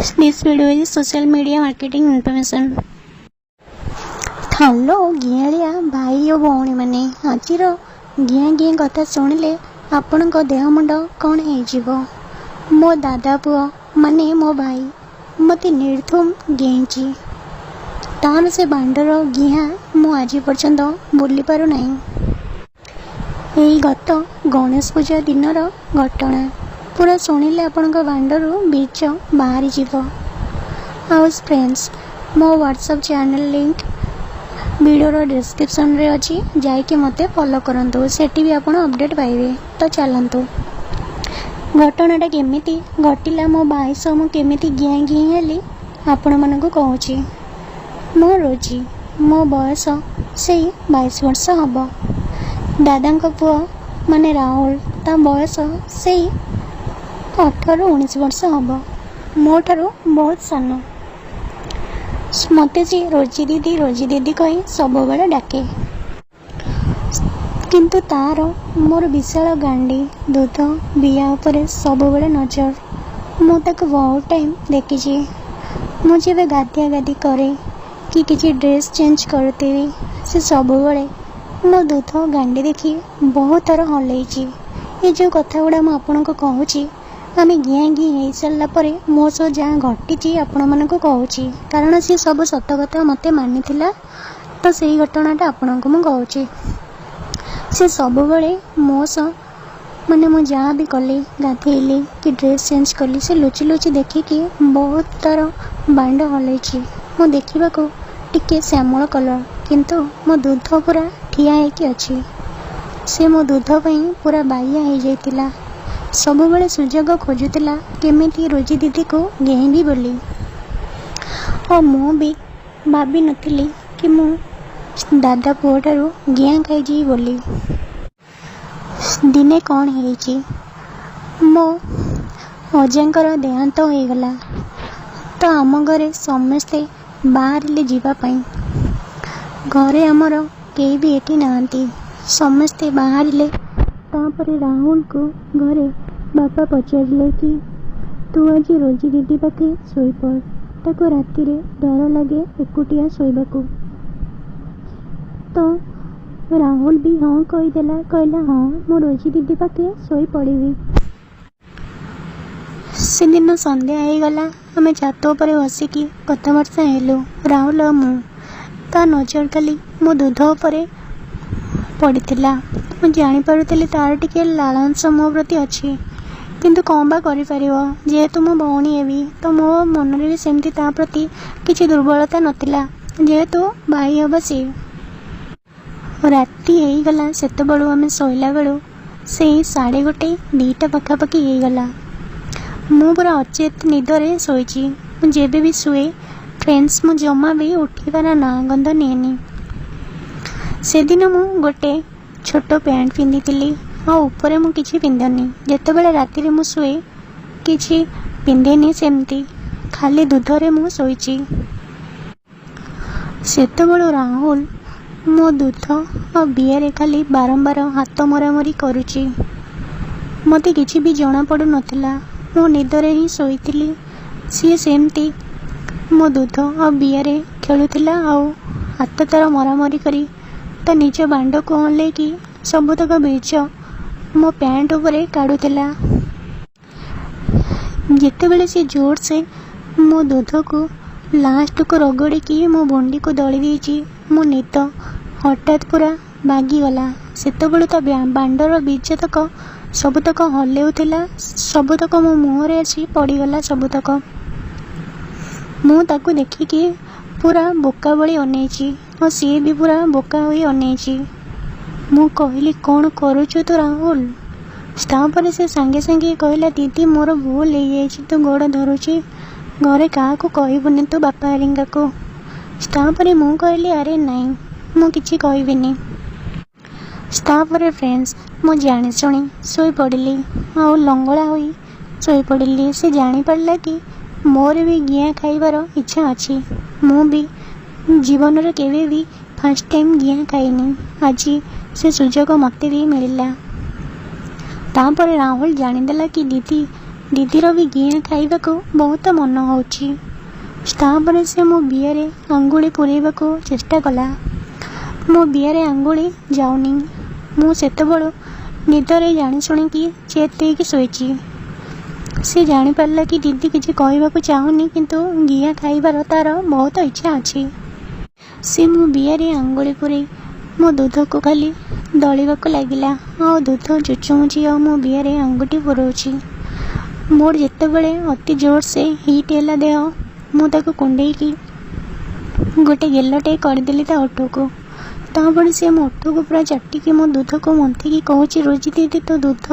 This video is social media marketing information. Hello गियालिया भाई और भौणी मैंने आज गिया गिया कथा शुणिले आपण देह मुंड कौन हो मो दादा पुओ माने मो भाई मत निर्धूम गेची तार से बांडर गिया मु आज पर्यंत भूली पार नहीं। यही गत गणेश पूजा दिन घटना पूरा शुणिले आपण बांडर बीच बाहरी जीव। हाउस फ्रेंड्स मो WhatsApp channel link video description रे अच्छी जाइए मते फॉलो करंतु सेठी भी आपण अपडेट पाइबे। तो चलंतु घटनाटा केमिति घटिला मो भाई सह मु केमिति गिया गिया हेली आपण मानकु कहूची। मो रोजी मो बयस से 22 वर्ष हब। दादा पुओ माने राहुल ता बयस से 18-19 वर्ष हब। मो ठारू बहुत सान। मते जी रोजी दीदी कही सब बेले डाके किंतु तार मोर विशाल गांडी दूध बिया उपरे सब बेले नजर। मु ताको बहुत टाइम देखी। मु जेबे गाधिया गाधी करे कि किसी ड्रेस चेंज करते से सब बेले मो दूध गांडी देखी बहुत थर हलैची। ये जो कथा गुड़ा मुझे आपन को कहूची आम गिया घी हो सारापर मो सह जहाँ घटी आपण मन को कहूची कारण सी सब सत कथा मत मानी तो सही घटनाटा आपण को मुझे कहूची। सी सब बेले मो सह माने मु जहाँ भी कली गाधेली कि ड्रेस चेंज कली से लुचि लुचि देखिकी बहुत तार बांड हलैची। मो देखा टिके श्यामल कलर किंतु मो दूध पूरा ठिया होकी अच्छी। से मो दूध पूरा बाइया हो जाइतिला। सब बेले सुजोग खोजुला केमिति रोजी दीदी को गेहली बोली और मु भी भाभी नथिली कि मु दादा पुओ ठारू गिया खाई बोली। दिने कौन है मो अजांकर देहांत हो गला तो आम घरे समस्ते बाहर जावाई। घरे आमर कई भी एटी नांती समस्ते बाहर तापरे राहुल को घरे बापा पचारे कि तू आज रोजी दीदी पाखे शोपड़ ताको राति डर लगे एकुटिया शोबा। तो राहुल भी हाँ कहीदेला कहला हाँ मो रोजी दीदी पाखे शोई पड़ी। से दिन संध्या हो गला आम छात पर बसिकी कथबार्ता हेलु राहुल और मु। ता नजर खाली मो दूध पर पड़ता। मुझे जानीपी तार टिके लालांश मो प्रति अच्छी किंतु कौन बा कर जेहेतु मो भौणी हेबी तो मो मन में भी सेमती ता प्रति किसी दुर्बलता नथिला जेहेतु भाई हम सी। राति हो गला से आम शोला बेलू से 1:30-2टा पखापाखि हो गला। मु पूरा अचेत निदरे शोची। जेबे भी शुए फ्रेंड्स मु जमा भी उठीबार ना गंध निएनी। से दिन मु गोटे छोट पैंट पिंधि और ऊपर मु किछि पिंधनी। जेते बेले राति मु शुए किछि पिंधेनी सेमती खाली दूधरे मु शोईची। सेतेबेलू राहुल मो दूध और बियारे खाली बारंबार हाथ मरामरी करुची। मते किछि भी जना पड़ू नथिला मो निदरे ही शोईतिली। सी सेमती मो दूध और बियारे खेलुथिला और हाथ तार मरामरी करी ता निज बांड को हल्ले कि सबुतक बीच मो पैंट उपरे काढ़ुला। जितेबले से जोर से मो दूध को लास्ट को रगड़ी कि मो बंडी को दली देची मो निद हठात पूरा बागिगला। सेतबेलू तो बांडर बीच तक सबुतक हल्लेउथिला सबुतक मो मुहरे आसी पड़गला। सबुतक मु ताकू देखिकी पूरा बोका भली अनेची और सी भी पूरा बोका हुई अनेची। मु कहली कौन करुचु तो राहुल। तापर से सांगे सांगे कहला दीदी मोर भूल हो जाइए तू गोड़ धरुची घरे क्या कहबुनि तू बापा हरिंगा को। तापर मु कहली अरे नाई मु किछि कहबिनी। तापर फ्रेंड्स मु जानी शुणी शोई पड़ली और लंगड़ा हुई शोई पड़ली। से जानी पड़ला कि मोर भी गिया खाइबार इच्छा अच्छी। मु भी जीवन रे केवे भी फर्स्ट टाइम गिया खाइनी। आज से सुजोग मत भी मिलला। तापर राहुल जानीदेला कि दीदी दीदीर भी गिया खाइबाकू बहुत मन होउची। तापरे से मो बियारे आंगुली पुरेबाकू चेष्टा कला। मो बियारे आंगुली जाउनी। मु सेतेबेଳୁ निदरे जानी शुणिकी चेतेइकी शोइची। से जानी पारला कि दीदी किसी कहबाकू चाहूनी किंतु गिया खाइबार तार बहुत इच्छा अच्छी। से मो बियारे आंगुली पुरे मो दूध को खाली दलिबाकू लागिला आ दूध चुचुमुची आ मो बियारे आंगुठी पुरोची। मोर जेतेबेळे अति जोर से हिट हैला देह मु ताको कुंडेईकी गोटे गेलटे करदेली ता ओठ को। तापरे से मो ओठ को पूरा चाटिकी मो दूध को मंथिकी कहूची रोजी दीदी तो दूध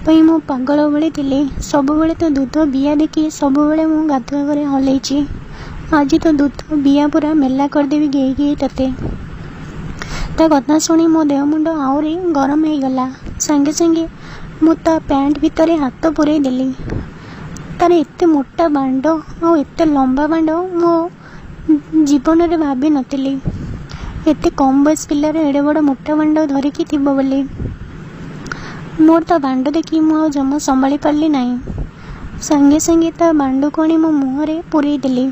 पई मो पागल बेले थिले। सबुबेले तो दूध बिया देखी सबुबेले मु गाधुआ घरे हलैची। आज तो दूध बिया पूरा मेला करदेवी गेई गेई तते। ता कथा शुणी मो देह मुंड आउरी गरम हो गला। संगे संगे मु ता पैंट भितरे हाथ पुरई देली। तार एते मोटा बांड आ एते लंबा बांड मो जीवन रे भाभी नथिली। एते कम बयस पिलार एडे बड़ मोटा बांड धरिकी थिबो बोली। मोर ता बांड देखी मु जमा संभाली पारली नाही। संगे संगे ता बांड को आनी मो मुहरे पुरई देली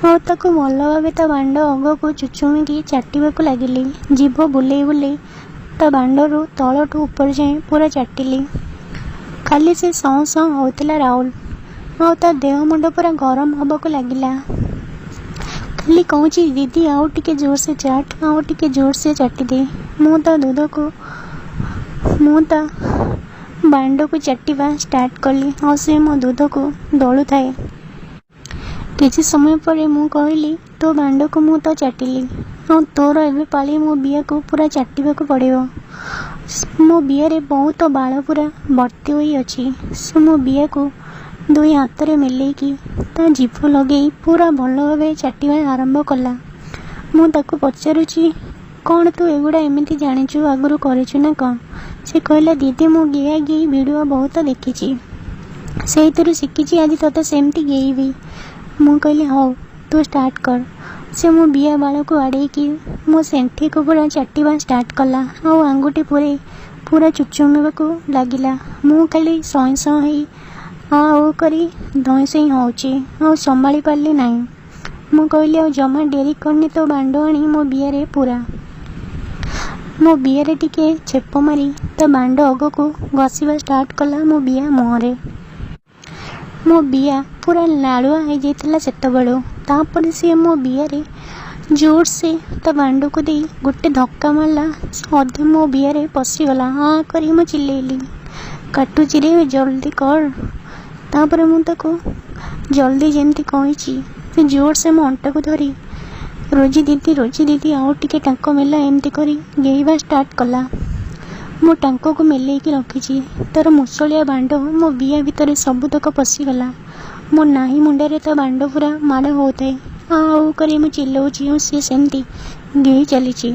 और ताको भल भावे ता बांड अग को चुचुमिकी चाटिबाकू लागिली। जीभ बुलेई बुलेई ता बांडरू तलठू ऊपर जाए पूरा चाटिली। खाली से सौ सौ होतिला राहुल आ ता देह मुंड पूरा गरम हबाकू लागिला। खाली कहूची दीदी आउ टिके जोर से चाट आउ टिके जोर से चाटी दे। मु ता दूध को मु ता बांड को चाटिबा स्टार्ट कली और से मो दूध को दलु थाए। किसी समय पर मु कहली तो बांड को मु तो चाटिली और तोर एबे पाली मो बिया को पूरा चाटिबाकू पड़िबो। मो बिया रे बहुत बाल पूरा भर्ती होई अछि। से मो बिया को दुई हाथ रे मेलेकी ता जीभ लगेई पूरा भल भावे चाटिबा आरंभ कला। मु ताको पचारुची कौन तू एगुड़ा एमती जानिचु आगुरु करिचु ना कौन। से कहला दीदी मु गिया गी वीडियो बहुत देखिची सेइथिरु शिखिची आज तते सेमती गेईबी। मु कहली हौ तू स्टार्ट कर। से मो बिया बाल को आड़ेकी मो सेंठी को पूरा चाटिबा स्टार्ट कला और आंगुठी पुरे पूरा चुचुमिबाकू लागिला। मु खाली सई सई आ ओ करी धई सई होउची और संभाली पारली नाही। मु कहली आ जमा डेरी करनी तो बांड आनी मो बिया रे पूरा मो बिया रे टिके छेप मारी तो बांड अग को घसीबा स्टार्ट कला मो बिया मुहरे। मो बिया पूरा लालुआ हो जाइतिला सेतेबेळु। तापर से मो बिया रे जोर से ता बांड को दे गोटे धक्का मारला अधे मो बिया रे पशिगला। हाँ करी मो चिल्लेली काटुची रे जल्दी कर। तापर मु ताको जल्दी जेमती कहिची से जोर से मो अंटा को धरी रोजी दीदी आउ टिके टांको मेला एमती करी गेईबा स्टार्ट कला। मो टांको को मेलेकी रखीची तार मुसलिया बांड मो बिया भितर सबुतक पशिगला। मो नाही मुंडे ता बांड पूरा माड़ होता है। आउ करी मु चिल्लाउची और सी सेमती गेई चलीची।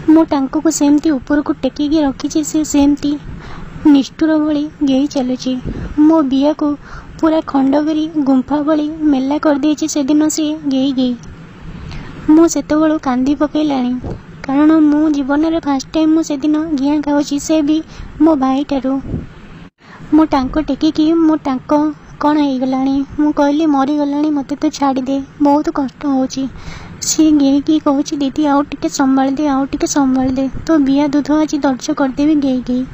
मो टांको को सेमती ऊपर को टेकिकी रखीची से सेमती निष्ठुर भली गेई चलुची। मो बिया को पूरा खंड करी गुंफा भली मेला कर देची से दिन से गेई गेई। मु सेतेबेळु कांदी पकेलाणी कारण मो जीवन रे फर्स्ट टाइम मु सेदिन गिया खाउची से भी मो भाई ठारू। मो टांको टेकिकी मो टांको कौन हो गलानी। मु कहली मरी गलानी मते तो छाड़ी दे बहुत कष्ट होची। सी गेई की कहूची दीदी आउ टिके संभाल दे तो बिया दूध आज दर्ज करदेवी गेई गेई।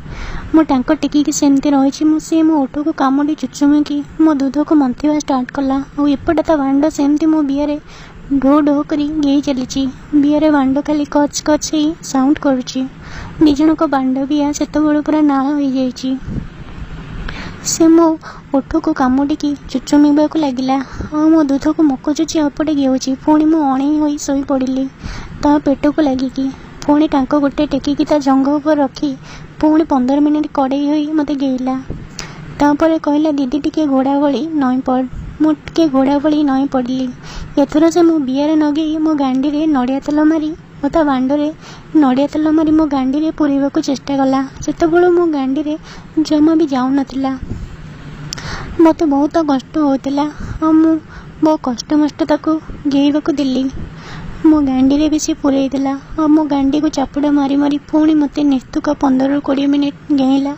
मो टांको टेकिकी सेमती रही मु से मो ओठ को कामुडी चुचुमिकी मो दूध को मंथिबा स्टार्ट कला और एपटे ता बांड सेमती मो बिया रे ढो ढो करी गेई चलीची। बिया रे बांड खाली कच कच ही साउंड करुची। दिजण को बांड बिया सेतेबेळु पूरा नाळ हो जाइची। से मो ओठ को कामुडिकी चुचुमिबाकू लागिला और मो दूध को मकचुची अपटे गेउची। पुणी मो अणेई होई सोई पड़िली ता पेट को लागिकी। पुणी टांको गोटे टेकिकी ता जंघ उपर रखी पुणी 15 मिनिट कड़ेई होई मते गेइला। तापर कहला दीदी टिके घोड़ा भली नई पड़। मु टिके घोड़ा भली नई पड़ली। एथर से मो बियारे नगेई मो गांडी रे नड़िया तेल मारी और ता बांडरे नड़िया तेल मारी मो गांडी रे पुरेबाकू चेष्टा कला। सेतेबेळु मो गांडी रे जमा भी जाऊ नथिला। मते बहुत कष्ट होतिला और मु बहुत कष्ट मष्ट ताको गेइबाकू देली। मो गांडी रे बेसी पुरई देला और मो गांडी को चापुड़ा मारी मारी पुणी मते निस्तुक 15-20 मिनिट गेइला।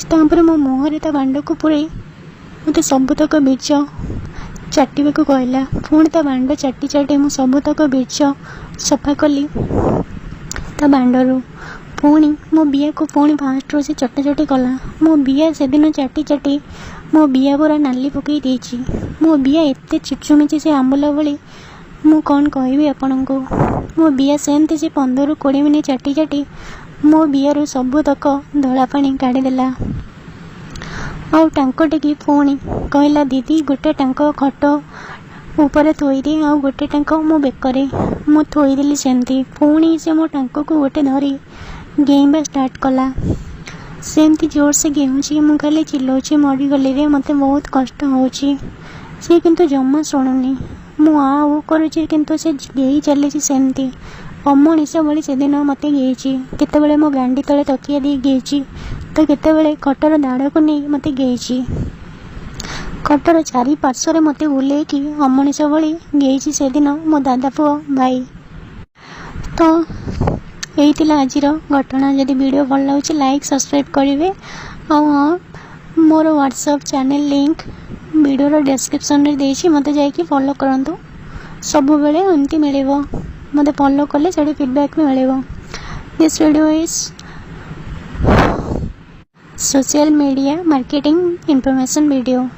तापर मो मुहर ता बांड को पुरे मत सबुतक बीज चाटिबा कहला। पुणी ता बांड चाटी चाटी मु सबुतक बीज सफा कली ता बांडरू। पुणी मो बिया को पुणी फास्ट से चटाचटी कला। मो बिया से दिन चाटी चाटी मो बिया पूरा नाली पकई देछि। मो बिया एते चिचुमिची से आंबुला भली मु कौन कहबी आपण को। मो बिया सेमती से 15-20 मिनिट चाटी चाटी मो बियारू सबुतक धला पानी काढ़ीदेला। आउ टांक टेकी पुणी कहला दीदी गोटे टांक खट ऊपर थोईदे आउ गोटे टांक मो बेकरे। मु थोईदेली सेमती। पुणी से मो टांक को गोटे धरी गेइबा स्टार्ट कला। सेमती जोर से गेउची मु खाली चिल्लाउची मरीगली रे मते बहुत कष्ट होची। से किंतु जम्मा शुणुनी। मु आ ओ करुची किंतु से गेई चलीची सेमती अमनिष भली से दिन मते गेईची। केतेबेले मो गांडी तले तकिया दी गेईची तो केतेबेले खटर दाड़ को नहीं मते गेईची। खटर चारि पार्श्व मते बुलेकी अमनिष भली गेईची से दिन मो दादा पुओ भाई। तो यही आज घटना। जदि वीडियो भल लगे लाइक सब्सक्राइब करेंगे। हाँ मोर WhatsApp channel link video description रे देछि मते जाइए फॉलो करंतु। सब बेले एमती मिले मते फॉलो कले से फीडबैक मिले। This video is social media marketing information video.